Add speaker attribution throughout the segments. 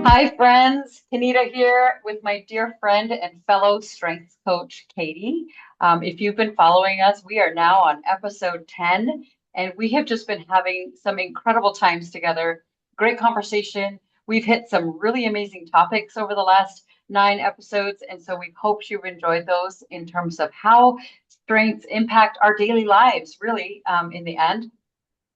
Speaker 1: Hi, friends. Kinita here with my dear friend and fellow strength coach, Katy. If you've been following us, we are now on episode 10, and we have just been having some incredible times together. Great conversation. We've hit some really amazing topics over the last 9 episodes, and so we hope you've enjoyed those in terms of how strengths impact our daily lives, really, in the end.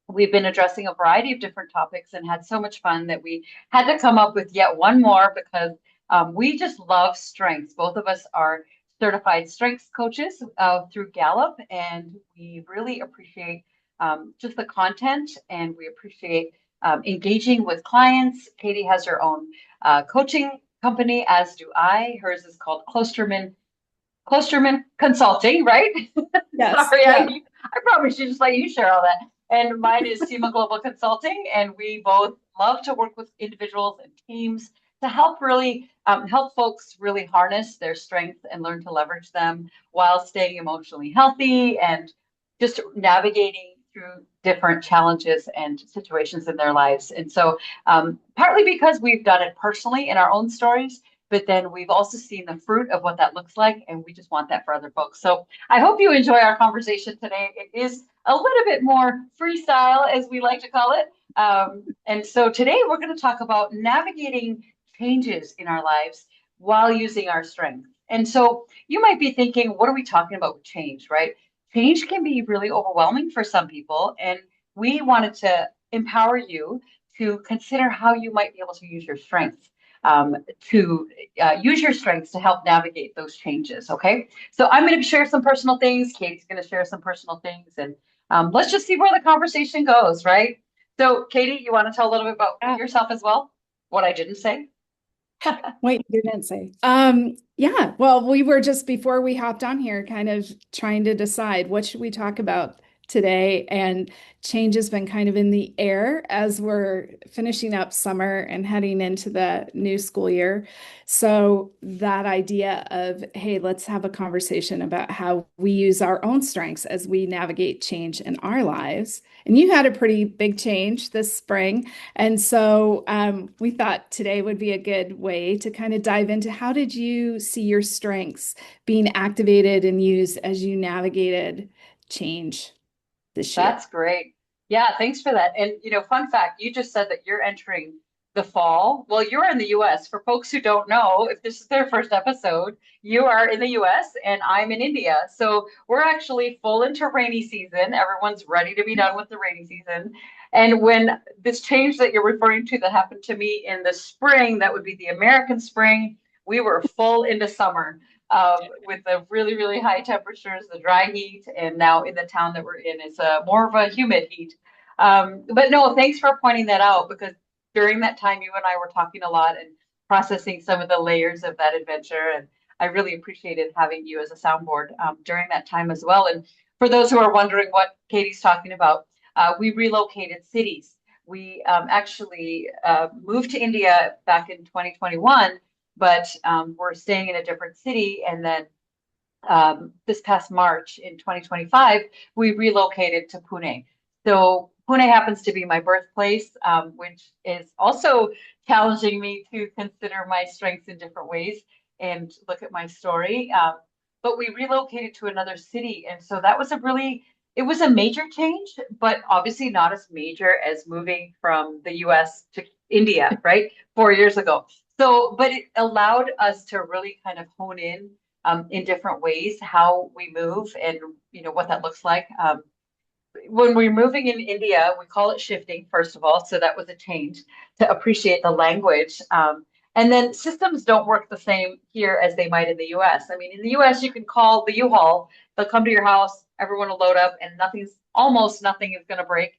Speaker 1: We've been addressing a variety of different topics and had so much fun that we had to come up with yet one more because we just love strengths. Both of us are certified strengths coaches through Gallup, and we really appreciate just the content and we appreciate engaging with clients. Katy has her own coaching company, as do I. Hers is called Klosterman Consulting, right?
Speaker 2: Yes,
Speaker 1: Sorry,
Speaker 2: yeah.
Speaker 1: I probably should just let you share all that. And mine is SEMA Global Consulting, and we both love to work with individuals and teams to help really help folks really harness their strengths and learn to leverage them while staying emotionally healthy and just navigating through different challenges and situations in their lives. And so, partly because we've done it personally in our own stories, but then we've also seen the fruit of what that looks like, and we just want that for other folks. So I hope you enjoy our conversation today. It is a little bit more freestyle, as we like to call it. And so today we're going to talk about navigating changes in our lives while using our strengths. And so you might be thinking, what are we talking about with change, right? Change can be really overwhelming for some people, and we wanted to empower you to consider how you might be able to use your strengths to use your strengths to help navigate those changes. Okay. So I'm going to share some personal things. Katy's going to share some personal things. And let's just see where the conversation goes, right? So, Katy, you want to tell a little bit about
Speaker 2: Yeah.
Speaker 1: yourself as well? What I didn't say?
Speaker 2: Wait, you didn't say. Yeah, well, we were just before we hopped on here kind of trying to decide what should we talk about today, and change has been kind of in the air as we're finishing up summer and heading into the new school year. So that idea of, hey, let's have a conversation about how we use our own strengths as we navigate change in our lives. And you had a pretty big change this spring. And so we thought today would be a good way to kind of dive into how did you see your strengths being activated and used as you navigated change this year?
Speaker 1: That's great. Yeah, thanks for that. And fun fact, you just said that you're entering the fall. Well, you're in the US. For folks who don't know, if this is their first episode, you are in the US and I'm in India. So we're actually full into rainy season. Everyone's ready to be done with the rainy season. And when this change that you're referring to that happened to me in the spring, that would be the American spring, we were full into summer with the really, really high temperatures, the dry heat, and now in the town that we're in, it's more of a humid heat. But no, thanks for pointing that out because during that time, you and I were talking a lot and processing some of the layers of that adventure. And I really appreciated having you as a soundboard during that time as well. And for those who are wondering what Katy's talking about, we relocated cities. We actually moved to India back in 2021, but we're staying in a different city. And then this past March in 2025, we relocated to Pune. So Pune happens to be my birthplace, which is also challenging me to consider my strengths in different ways and look at my story. But we relocated to another city. And so that was it was a major change, but obviously not as major as moving from the US to India, right? 4 years ago. So, but it allowed us to really kind of hone in different ways how we move and what that looks like. When we're moving in India, we call it shifting, first of all. So that was a change to appreciate the language. And then systems don't work the same here as they might in the US. I mean, in the US, you can call the U-Haul, they'll come to your house, everyone will load up, and almost nothing is going to break.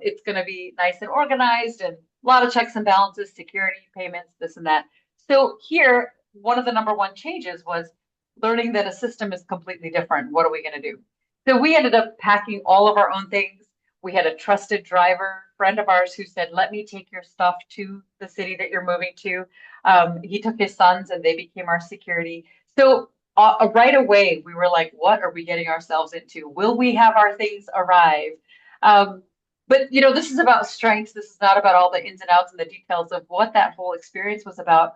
Speaker 1: It's going to be nice and organized and a lot of checks and balances, security, payments, this and that. So here, one of the number one changes was learning that a system is completely different. What are we going to do? So we ended up packing all of our own things. We had a trusted driver, friend of ours, who said, "Let me take your stuff to the city that you're moving to." He took his sons and they became our security. So right away, we were like, what are we getting ourselves into? Will we have our things arrive? Um, But this is about strengths. This is not about all the ins and outs and the details of what that whole experience was about.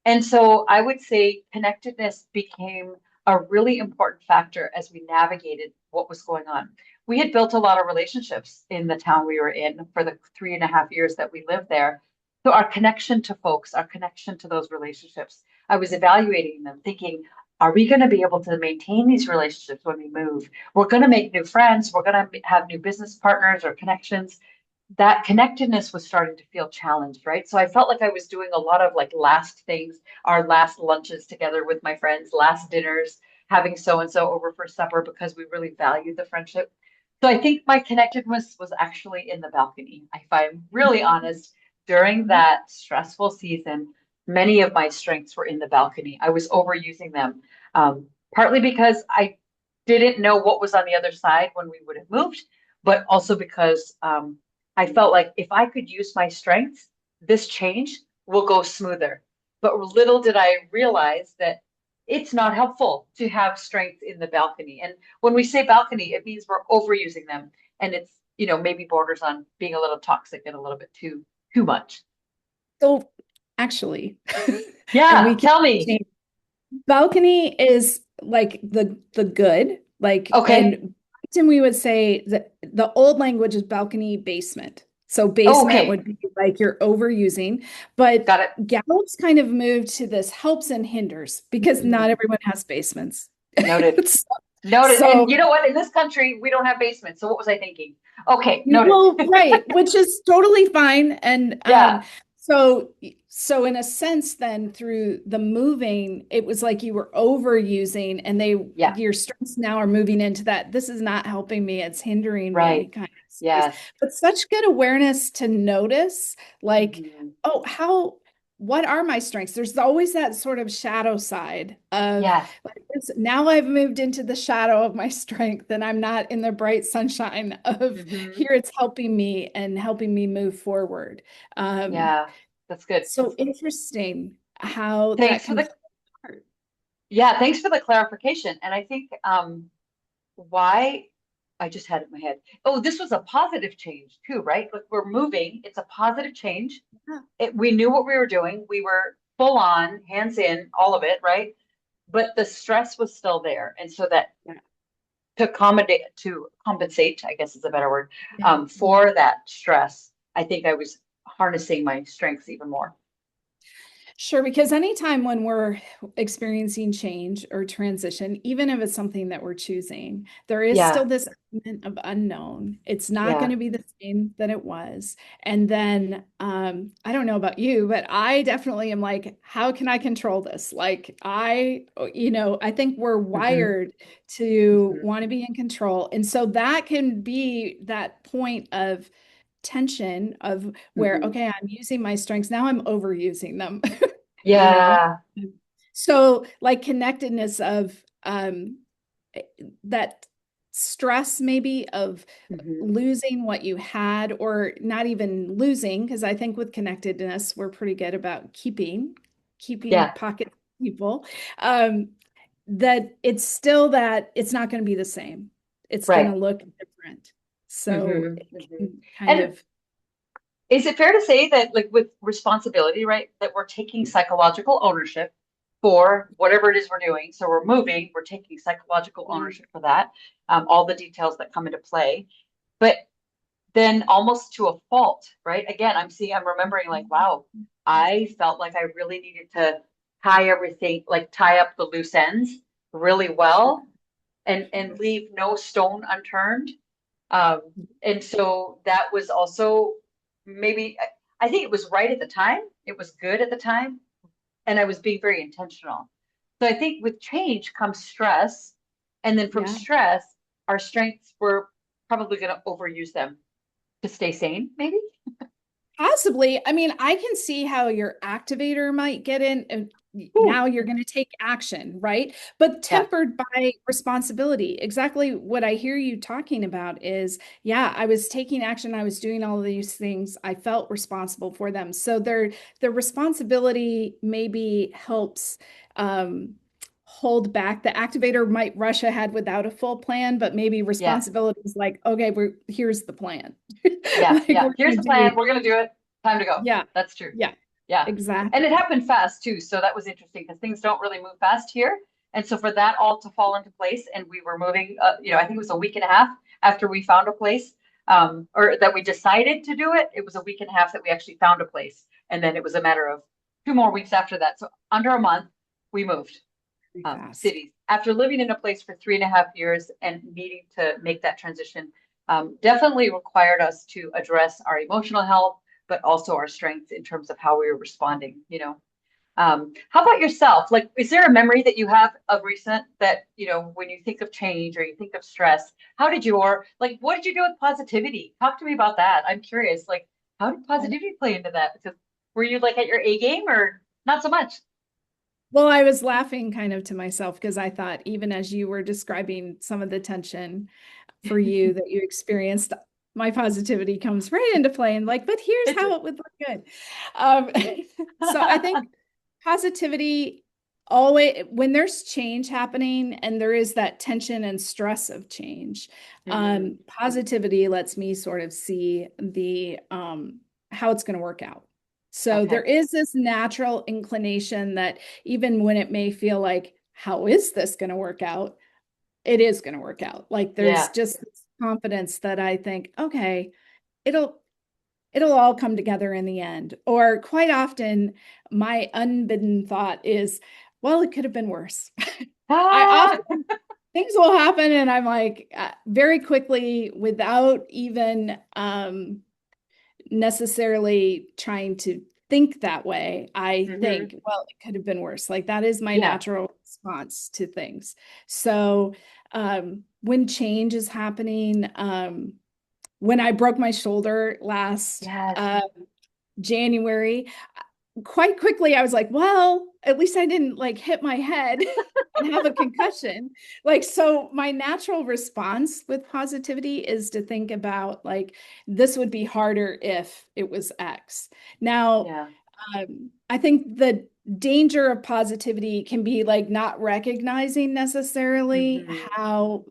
Speaker 1: And so I would say connectedness became a really important factor as we navigated what was going on. We had built a lot of relationships in the town we were in for the 3.5 years that we lived there. So our connection to folks, our connection to those relationships, I was evaluating them, thinking, are we going to be able to maintain these relationships when we move? We're going to make new friends. We're going to have new business partners or connections. That connectedness was starting to feel challenged, right? So I felt like I was doing a lot of like last things, our last lunches together with my friends, last dinners, having so and so over for supper because we really valued the friendship. So I think my connectedness was actually in the balcony. If I'm really honest, during that stressful season, many of my strengths were in the balcony. I was overusing them, partly because I didn't know what was on the other side when we would have moved, but also because I felt like if I could use my strengths, this change will go smoother. But little did I realize that it's not helpful to have strength in the balcony. And when we say balcony, it means we're overusing them. And it's, maybe borders on being a little toxic and a little bit too much.
Speaker 2: So actually, and we
Speaker 1: Yeah,
Speaker 2: can
Speaker 1: tell me.
Speaker 2: change. Balcony is like the good, like,
Speaker 1: Okay.
Speaker 2: and often we would say that the old language is balcony basement. So
Speaker 1: Oh,
Speaker 2: basement
Speaker 1: okay.
Speaker 2: would be like you're overusing, but
Speaker 1: Got it.
Speaker 2: Gallup's kind of moved to this helps and hinders because not
Speaker 1: Mhm.
Speaker 2: everyone has basements.
Speaker 1: Noted.
Speaker 2: So,
Speaker 1: Noted.
Speaker 2: so
Speaker 1: And you know what? In this country, we don't have basements. So what was I thinking? Okay, noted.
Speaker 2: well, right, which is totally fine. And
Speaker 1: Yeah.
Speaker 2: so so in a sense, then through the moving, it was like you were overusing and
Speaker 1: Yeah.
Speaker 2: your strengths now are moving into that. This is not helping me, it's hindering me
Speaker 1: Right.
Speaker 2: kind of space.
Speaker 1: Yes.
Speaker 2: But such good awareness to notice, like,
Speaker 1: Mhm.
Speaker 2: oh, what are my strengths? There's always that sort of shadow side of
Speaker 1: Yes.
Speaker 2: like now I've moved into the shadow of my strength and I'm not in the bright sunshine of
Speaker 1: Hmm.
Speaker 2: here it's helping me and helping me move forward. Um,
Speaker 1: Yeah. That's good.
Speaker 2: so interesting how that
Speaker 1: Thanks for
Speaker 2: can
Speaker 1: the
Speaker 2: play a part.
Speaker 1: Yeah, thanks for the clarification. And I think why I just had it in my head. Oh, this was a positive change too, right? Like we're moving. It's a positive change.
Speaker 2: Yeah.
Speaker 1: We knew what we were doing. We were full on, hands in, all of it, right? But the stress was still there. And so that
Speaker 2: Yeah.
Speaker 1: to compensate, I guess is a better word,
Speaker 2: Yeah. Yeah.
Speaker 1: for that stress, I think I was harnessing my strengths even more.
Speaker 2: Sure, because anytime when we're experiencing change or transition, even if it's something that we're choosing, there is still
Speaker 1: Yeah,
Speaker 2: this element of unknown. It's not going
Speaker 1: yeah.
Speaker 2: to be the same that it was. And then I don't know about you, but I definitely am like, how can I control this? Like I think we're
Speaker 1: Hmm.
Speaker 2: wired to
Speaker 1: Hmm.
Speaker 2: want to be in control. And so that can be that point of tension of where,
Speaker 1: Hmm.
Speaker 2: okay, I'm using my strengths. Now I'm overusing them. you know
Speaker 1: Yeah.
Speaker 2: so like connectedness of eh, that stress maybe of
Speaker 1: Hmm.
Speaker 2: losing what you had or not even losing because I think with connectedness we're pretty good about keeping
Speaker 1: Yeah.
Speaker 2: pocket people um that it's still that it's not going to be the same, it's going to
Speaker 1: Right.
Speaker 2: look different, so
Speaker 1: Hmm.
Speaker 2: it
Speaker 1: Hmm.
Speaker 2: can kind
Speaker 1: And
Speaker 2: of
Speaker 1: is it fair to say that, like with responsibility, right, that we're taking psychological ownership for whatever it is we're doing? So we're moving, we're taking psychological ownership for that, all the details that come into play. But then almost to a fault, right? Again, I'm remembering like, wow, I felt like I really needed to tie everything, like tie up the loose ends really
Speaker 2: sure.
Speaker 1: well and leave no stone unturned. Um, and so that was also maybe, I think it was right at the time. It was good at the time. And I was being very intentional. So I think with change comes stress. And then from
Speaker 2: Yeah.
Speaker 1: stress, our strengths, we're probably going to overuse them to stay sane, maybe?
Speaker 2: Possibly. I mean, I can see how your activator might get in, and
Speaker 1: Ooh,
Speaker 2: now you're going to take action, right? But
Speaker 1: yeah.
Speaker 2: tempered by responsibility. Exactly what I hear you talking about is, yeah, I was taking action, I was doing all of these things, I felt responsible for them. So the responsibility maybe helps um hold back. The activator might rush ahead without a full plan, but maybe
Speaker 1: Yeah.
Speaker 2: responsibility is like, okay, here's the plan.
Speaker 1: Yeah.
Speaker 2: Like
Speaker 1: Yeah.
Speaker 2: we're
Speaker 1: Here's
Speaker 2: gonna
Speaker 1: the plan.
Speaker 2: do,
Speaker 1: We're going to do it. Time to go.
Speaker 2: yeah,
Speaker 1: That's true.
Speaker 2: yeah,
Speaker 1: Yeah. And it
Speaker 2: exactly.
Speaker 1: happened fast too. So that was interesting because things don't really move fast here. And so for that all to fall into place, and we were moving, I think it was a week and a half after we found a place, or that we decided to do it. It was a week and a half that we actually found a place. And then it was a matter of 2 more weeks after that. So under a month, we moved
Speaker 2: Pretty fast.
Speaker 1: cities after living in a place for 3.5 years and needing to make that transition. Definitely required us to address our emotional health, but also our strengths in terms of how we were responding. How about yourself? Like, is there a memory that you have of recent that, when you think of change or you think of stress, what did you do with positivity? Talk to me about that. I'm curious, like, how did positivity play into that? Because were you like at your A game or not so much?
Speaker 2: Well, I was laughing kind of to myself because I thought, even as you were describing some of the tension for you that you experienced, my positivity comes right into play and like, but here's
Speaker 1: It
Speaker 2: how
Speaker 1: did.
Speaker 2: it would look good. Um, so I think positivity always, when there's change happening and there is that tension and stress of change,
Speaker 1: Mhm.
Speaker 2: positivity lets me sort of see the how it's going to work out. So there
Speaker 1: Okay.
Speaker 2: is this natural inclination that even when it may feel like, how is this going to work out? It is going to work out. Like there's
Speaker 1: Yeah.
Speaker 2: just this confidence that I think, okay, it'll it'll all come together in the end. Or quite often, my unbidden thought is, well, it could have been worse. I
Speaker 1: Ah,
Speaker 2: often things will happen, and I'm like, very quickly, without even necessarily trying to think that way, I
Speaker 1: hmm.
Speaker 2: think, well, it could have been worse. Like that is my
Speaker 1: Yeah.
Speaker 2: natural response to things. So when change is happening, when I broke my shoulder last
Speaker 1: Yes.
Speaker 2: January, quite quickly I was like, well, at least I didn't like hit my head and have a concussion. Like, so my natural response with positivity is to think about like, this would be harder if it was X. Now,
Speaker 1: Yeah.
Speaker 2: I think the danger of positivity can be like not recognizing necessarily
Speaker 1: Hmm.
Speaker 2: how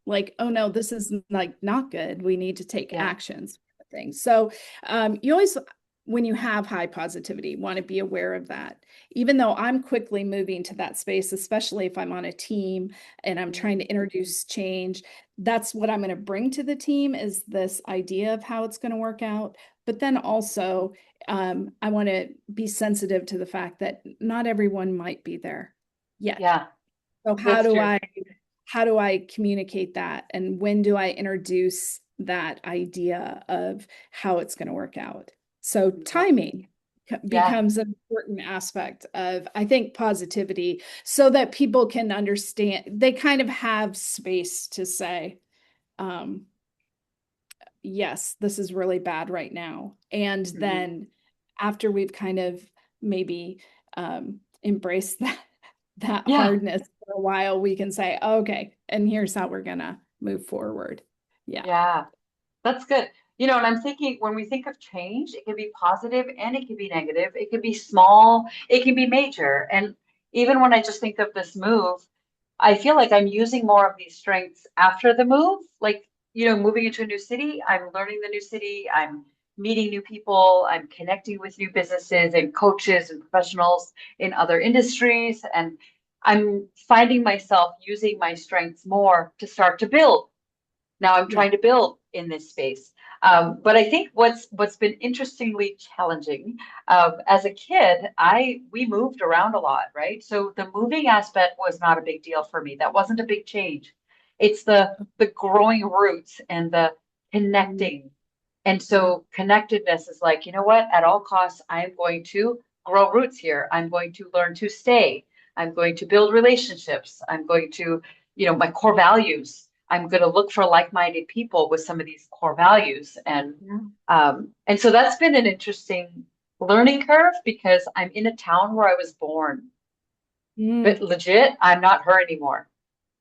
Speaker 2: like, oh no, this is like not good. We need to take
Speaker 1: Yeah.
Speaker 2: actions. Things. So you always, when you have high positivity, want to be aware of that. Even though I'm quickly moving to that space, especially if I'm on a team and I'm trying to
Speaker 1: Mhm.
Speaker 2: introduce change, that's what I'm going to bring to the team is this idea of how it's going to work out. But then also, I want to be sensitive to the fact that not everyone might be there yet.
Speaker 1: Yeah.
Speaker 2: So
Speaker 1: That's true.
Speaker 2: how do I communicate that? And when do I introduce that idea of how it's going to work out? So
Speaker 1: Yeah.
Speaker 2: timing
Speaker 1: Yeah.
Speaker 2: becomes an important aspect of, I think, positivity so that people can understand, they kind of have space to say, um, yes, this is really bad right now. And
Speaker 1: Hmm.
Speaker 2: then after we've kind of maybe embraced that
Speaker 1: Yeah.
Speaker 2: hardness for a while, we can say, okay, and here's how we're gonna move forward. Yeah.
Speaker 1: Yeah. That's good. And I'm thinking when we think of change, it can be positive and it can be negative. It can be small, it can be major. And even when I just think of this move, I feel like I'm using more of these strengths after the move. Like, moving into a new city, I'm learning the new city, I'm meeting new people, I'm connecting with new businesses and coaches and professionals in other industries. And I'm finding myself using my strengths more to start to build. Now I'm
Speaker 2: Yeah.
Speaker 1: trying to build in this space. But I think what's been interestingly challenging, as a kid, we moved around a lot, right? So the moving aspect was not a big deal for me. That wasn't a big change. It's the growing roots and the
Speaker 2: Mm,
Speaker 1: connecting. And
Speaker 2: yeah.
Speaker 1: so connectedness is like, you know what? At all costs, I'm going to grow roots here. I'm going to learn to stay. I'm going to build relationships. I'm going to, my core values. I'm going to look for like-minded people with some of these core values.
Speaker 2: Yeah.
Speaker 1: And so that's been an interesting learning curve because I'm in a town where I was born, but
Speaker 2: Mm,
Speaker 1: legit, I'm not her anymore.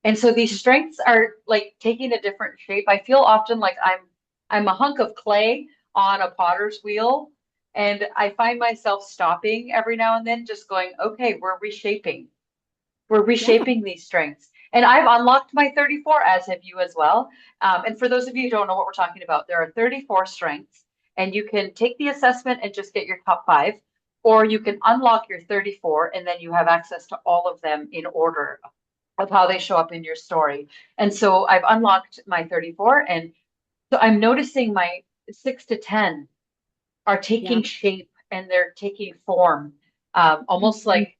Speaker 1: And so these strengths are like taking a different shape. I feel often like I'm a hunk of clay on a potter's wheel, and I find myself stopping every now and then, just going, okay, we're reshaping. We're
Speaker 2: Yeah.
Speaker 1: reshaping these strengths. And I've unlocked my 34, as have you as well. And for those of you who don't know what we're talking about, there are 34 strengths, and you can take the assessment and just get your top five, or you can unlock your 34, and then you have access to all of them in order of how they show up in your story. And so I've unlocked my 34, and so I'm noticing my 6 to 10 are
Speaker 2: Yeah.
Speaker 1: taking shape and they're taking form, almost
Speaker 2: Mhm.
Speaker 1: like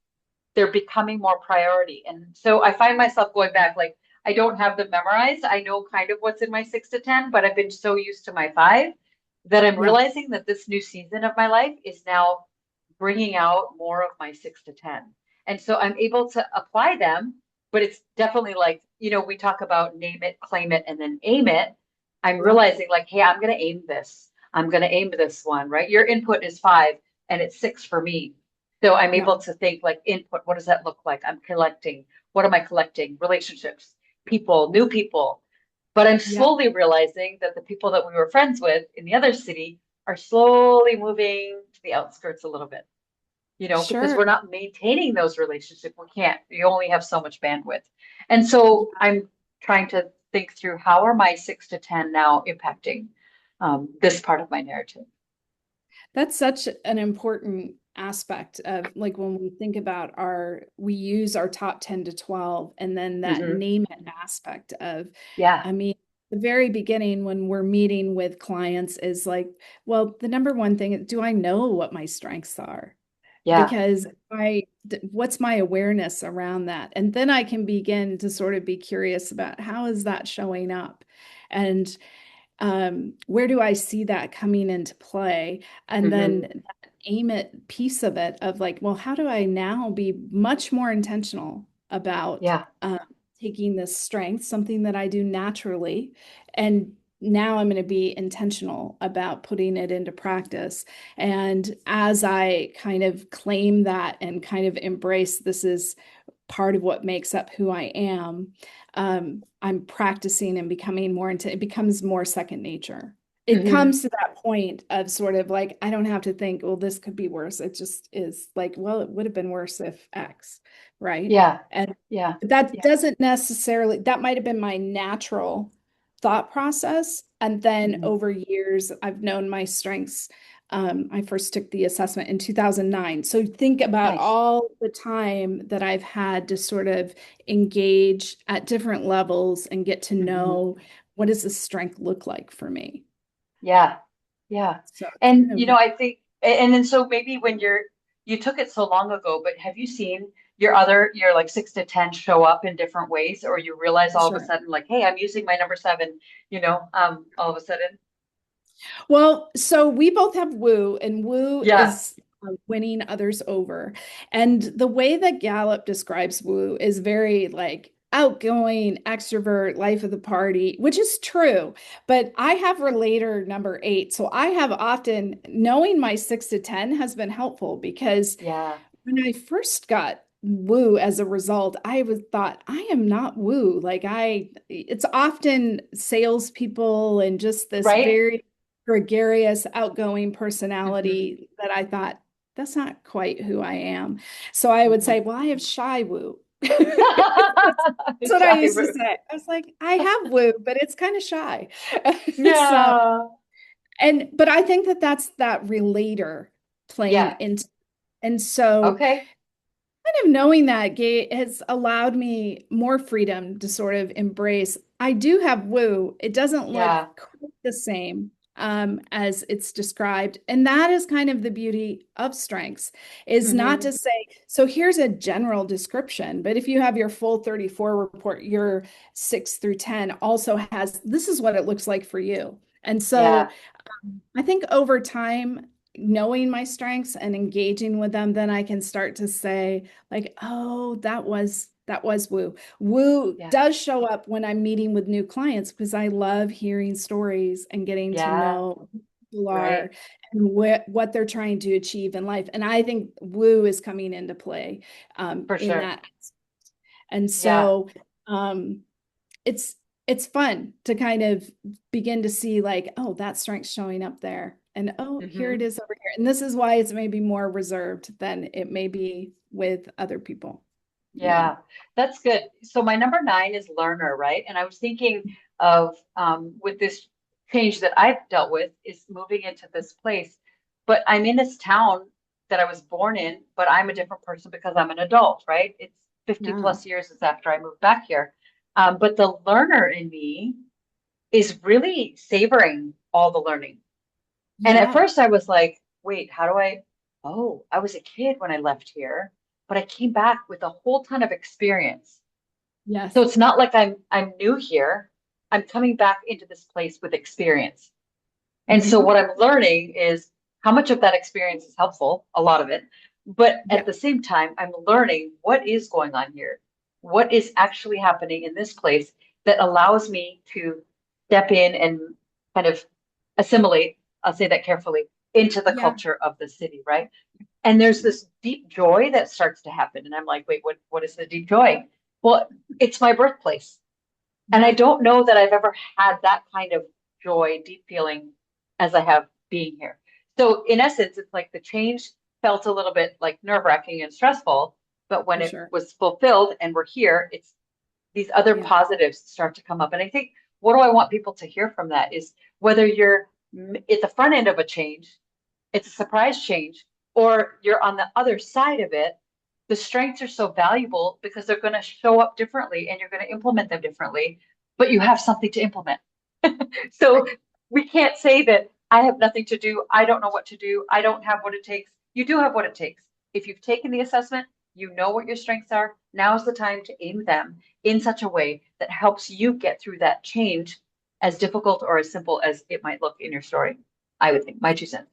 Speaker 1: they're becoming more priority. And so I find myself going back, like, I don't have them memorized. I know kind of what's in my 6 to 10, but I've been so used to my five that I'm
Speaker 2: Yeah.
Speaker 1: realizing that this new season of my life is now bringing out more of my 6 to 10. And so I'm able to apply them, but it's definitely like, we talk about name it, claim it, and then aim it. I'm
Speaker 2: Yeah.
Speaker 1: realizing like, hey, I'm going to aim this. I'm going to aim this one, right? Your input is five and it's six for me. So I'm
Speaker 2: Yeah.
Speaker 1: able to think like input, what does that look like? I'm collecting. What am I collecting? Relationships, people, new people. But I'm
Speaker 2: Yeah.
Speaker 1: slowly realizing that the people that we were friends with in the other city are slowly moving to the outskirts a little bit, because
Speaker 2: Sure.
Speaker 1: we're not maintaining those relationships. We can't. You only have so much bandwidth. And so I'm trying to think through how are my 6 to 10 now impacting this part of my narrative.
Speaker 2: That's such an important aspect of like when we think about we use our top 10 to 12 and then that
Speaker 1: Hmm.
Speaker 2: name it aspect of,
Speaker 1: Yeah.
Speaker 2: I mean, the very beginning when we're meeting with clients is like, well, the number one thing is, do I know what my strengths are?
Speaker 1: Yeah.
Speaker 2: Because what's my awareness around that? And then I can begin to sort of be curious about how is that showing up? And where do I see that coming into play? And then
Speaker 1: Hmm.
Speaker 2: that aim it piece of it of like, well, how do I now be much more intentional about
Speaker 1: Yeah.
Speaker 2: taking this strength, something that I do naturally, and now I'm going to be intentional about putting it into practice. And as I kind of claim that and kind of embrace this is part of what makes up who I am, I'm practicing and becoming more into it becomes more second nature. It
Speaker 1: Hmm.
Speaker 2: comes to that point of sort of like, I don't have to think, well, this could be worse. It just is like, well, it would have been worse if X, right?
Speaker 1: Yeah.
Speaker 2: And
Speaker 1: Yeah.
Speaker 2: that doesn't necessarily, that might have been my natural thought process. And then
Speaker 1: Hmm.
Speaker 2: over years, I've known my strengths. I first took the assessment in 2009. So think about
Speaker 1: Nice.
Speaker 2: all the time that I've had to sort of engage at different levels and get to
Speaker 1: Hmm.
Speaker 2: know what does this strength look like for me.
Speaker 1: Yeah. Yeah.
Speaker 2: So it's
Speaker 1: And,
Speaker 2: kind of,
Speaker 1: I think, and then so maybe when you took it so long ago, but have you seen your like 6 to 10 show up in different ways, or you realize
Speaker 2: for
Speaker 1: all of a
Speaker 2: sure.
Speaker 1: sudden, like, hey, I'm using my number seven, all of a sudden?
Speaker 2: Well, so we both have woo, and woo
Speaker 1: Yeah.
Speaker 2: is winning others over. And the way that Gallup describes woo is very like outgoing, extrovert, life of the party, which is true. But I have relator number 8. So I have often knowing my 6 to 10 has been helpful because
Speaker 1: Yeah.
Speaker 2: when I first got woo as a result, I was thought I am not woo. Like it's often salespeople and just this
Speaker 1: Right?
Speaker 2: very gregarious, outgoing
Speaker 1: Hmm.
Speaker 2: personality that I thought that's not quite who I am. So I would say,
Speaker 1: Hmm.
Speaker 2: well, I have shy woo. That's what I
Speaker 1: Shy
Speaker 2: used to
Speaker 1: Boo.
Speaker 2: say. I was like, I have woo, but it's kind of shy. So,
Speaker 1: Yeah.
Speaker 2: but I think that that's that relator playing
Speaker 1: Yeah.
Speaker 2: into, and so
Speaker 1: Okay.
Speaker 2: kind of knowing that gay has allowed me more freedom to sort of embrace. I do have woo. It doesn't look
Speaker 1: Yeah.
Speaker 2: quite the same as it's described. And that is kind of the beauty of strengths, is not
Speaker 1: Hmm.
Speaker 2: to say, so here's a general description, but if you have your full 34 report, your 6 through 10 also has, this is what it looks like for you. And so
Speaker 1: Yeah.
Speaker 2: I think over time, knowing my strengths and engaging with them, then I can start to say, like, oh, that was woo. Woo
Speaker 1: Yeah.
Speaker 2: does show up when I'm meeting with new clients because I love hearing stories and getting to
Speaker 1: Yeah.
Speaker 2: know who people are
Speaker 1: Right.
Speaker 2: and what they're trying to achieve in life. And I think woo is coming into play
Speaker 1: For
Speaker 2: in
Speaker 1: sure.
Speaker 2: that. And
Speaker 1: Yeah.
Speaker 2: so um, it's it's fun to kind of begin to see like, oh, that strength's showing up there. And oh, here it
Speaker 1: Hmm.
Speaker 2: is over here. And this is why it's maybe more reserved than it may be with other people. Yeah.
Speaker 1: Yeah, that's good. So my number nine is learner, right? And I was thinking of with this change that I've dealt with is moving into this place, but I'm in this town that I was born in, but I'm a different person because I'm an adult, right? It's 50
Speaker 2: Yeah.
Speaker 1: plus years is after I moved back here. But the learner in me is really savoring all the learning. And at
Speaker 2: Yeah.
Speaker 1: first I was like, wait, how do I? Oh, I was a kid when I left here, but I came back with a whole ton of experience. So
Speaker 2: Yes.
Speaker 1: it's not like I'm new here. I'm coming back into this place with experience. And so
Speaker 2: Hmm.
Speaker 1: what I'm learning is how much of that experience is helpful, a lot of it. But at
Speaker 2: Yeah.
Speaker 1: the same time, I'm learning what is going on here, what is actually happening in this place that allows me to step in and kind of assimilate, I'll say that carefully, into the
Speaker 2: Yeah.
Speaker 1: culture of the city, right? And there's this deep joy that starts to happen. And I'm like, wait, what is the deep joy? Well, it's my birthplace. And I
Speaker 2: Yeah.
Speaker 1: don't know that I've ever had that kind of joy, deep feeling as I have being here. So in essence, it's like the change felt a little bit like nerve-wracking and stressful, but when
Speaker 2: For
Speaker 1: it
Speaker 2: sure.
Speaker 1: was fulfilled and we're here, it's these other
Speaker 2: Yeah.
Speaker 1: positives start to come up. And I think what do I want people to hear from that is whether you're at the front end of a change, it's a surprise change, or you're on the other side of it, the strengths are so valuable because they're going to show up differently and you're going to implement them differently, but you have something to implement. So we can't say that I have nothing to do. I don't know what to do. I don't have what it takes. You do have what it takes. If you've taken the assessment, you know what your strengths are. Now is the time to aim them in such a way that helps you get through that change, as difficult or as simple as it might look in your story. I would think, my 2 cents.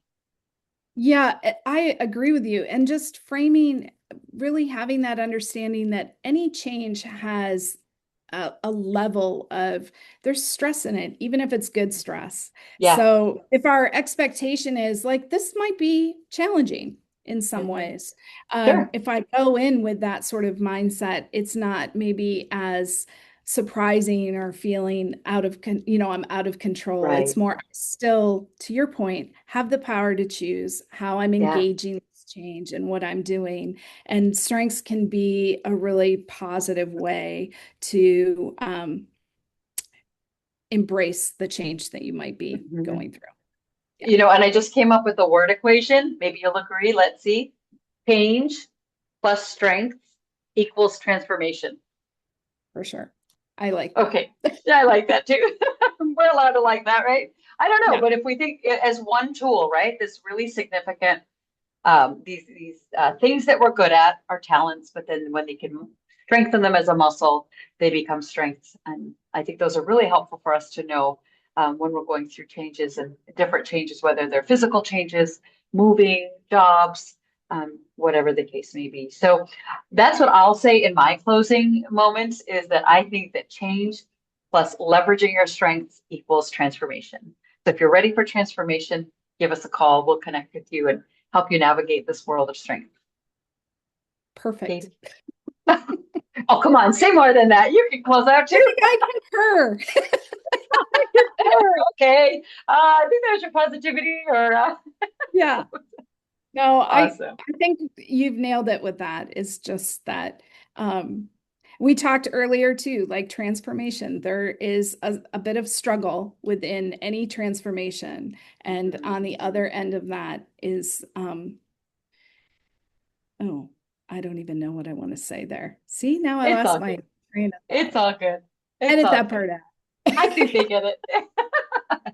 Speaker 2: Yeah, I agree with you. And just framing, really having that understanding that any change has a level of, there's stress in it, even if it's good stress.
Speaker 1: Yeah.
Speaker 2: So if our expectation is like, this might be challenging in some
Speaker 1: Mhm.
Speaker 2: ways,
Speaker 1: Sure.
Speaker 2: if I go in with that sort of mindset, it's not maybe as surprising or feeling out of I'm out of control. It's
Speaker 1: Right.
Speaker 2: more still, to your point, have the power to choose how I'm
Speaker 1: Yeah.
Speaker 2: engaging this change and what I'm doing. And strengths can be a really positive way to embrace the change that you might be
Speaker 1: Mhm.
Speaker 2: going through. Yeah,
Speaker 1: And I just came up with a word equation. Maybe you'll agree. Let's see. Change plus strength equals transformation.
Speaker 2: for sure. I like that.
Speaker 1: Okay. Yeah, I like that too. We're allowed to like that, right? I don't know,
Speaker 2: Yeah,
Speaker 1: but if we think it as one tool, right, this really significant, these things that we're good at are talents, but then when they can strengthen them as a muscle, they become strengths. And I think those are really helpful for us to know when we're going through changes and different changes, whether they're physical changes, moving, jobs, whatever the case may be. So that's what I'll say in my closing moments is that I think that change plus leveraging your strengths equals transformation. So if you're ready for transformation, give us a call. We'll connect with you and help you navigate this world of strength.
Speaker 2: perfect.
Speaker 1: Katie? Oh, come on, say more than that. You can close out
Speaker 2: I
Speaker 1: too.
Speaker 2: think I concur.
Speaker 1: Okay. I think there's your positivity or
Speaker 2: Yeah. No,
Speaker 1: awesome.
Speaker 2: I think you've nailed it with that. It's just that um, we talked earlier too, like transformation. There is a bit of struggle within any transformation, and
Speaker 1: Mhm.
Speaker 2: on the other end of that is oh, I don't even know what I want to say there. See, now I
Speaker 1: It's
Speaker 2: lost
Speaker 1: all
Speaker 2: my
Speaker 1: good.
Speaker 2: train of
Speaker 1: It's
Speaker 2: thought.
Speaker 1: all good. It's
Speaker 2: Edit
Speaker 1: all
Speaker 2: that
Speaker 1: good.
Speaker 2: part out.
Speaker 1: I think they get it.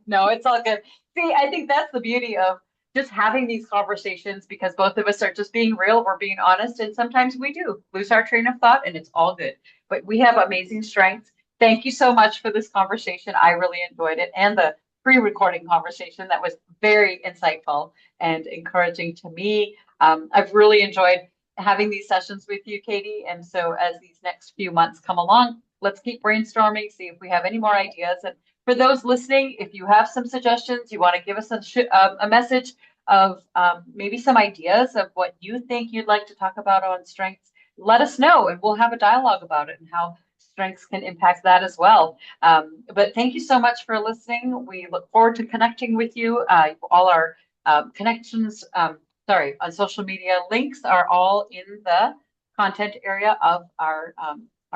Speaker 1: No, it's all good. See, I think that's the beauty of just having these conversations because both of us are just being real, we're being honest, and sometimes we do lose our train of thought, and it's all good. But we have amazing strengths. Thank you so much for this conversation. I really enjoyed it, and the pre-recording conversation that was very insightful and encouraging to me. I've really enjoyed having these sessions with you, Katie. And so as these next few months come along, let's keep brainstorming, see if we have any more ideas. And for those listening, if you have some suggestions, you want to give us a message of maybe some ideas of what you think you'd like to talk about on strengths, let us know and we'll have a dialogue about it and how strengths can impact that as well. But thank you so much for listening. We look forward to connecting with you. All our connections, on social media links are all in the content area of our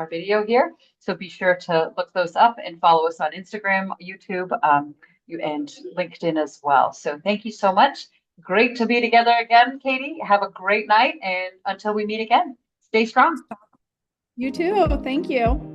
Speaker 1: video here. So be sure to look those up and follow us on Instagram, YouTube, and LinkedIn as well. So thank you so much. Great to be together again, Katy. Have a great night. And until we meet again, stay strong.
Speaker 2: You too. Thank you.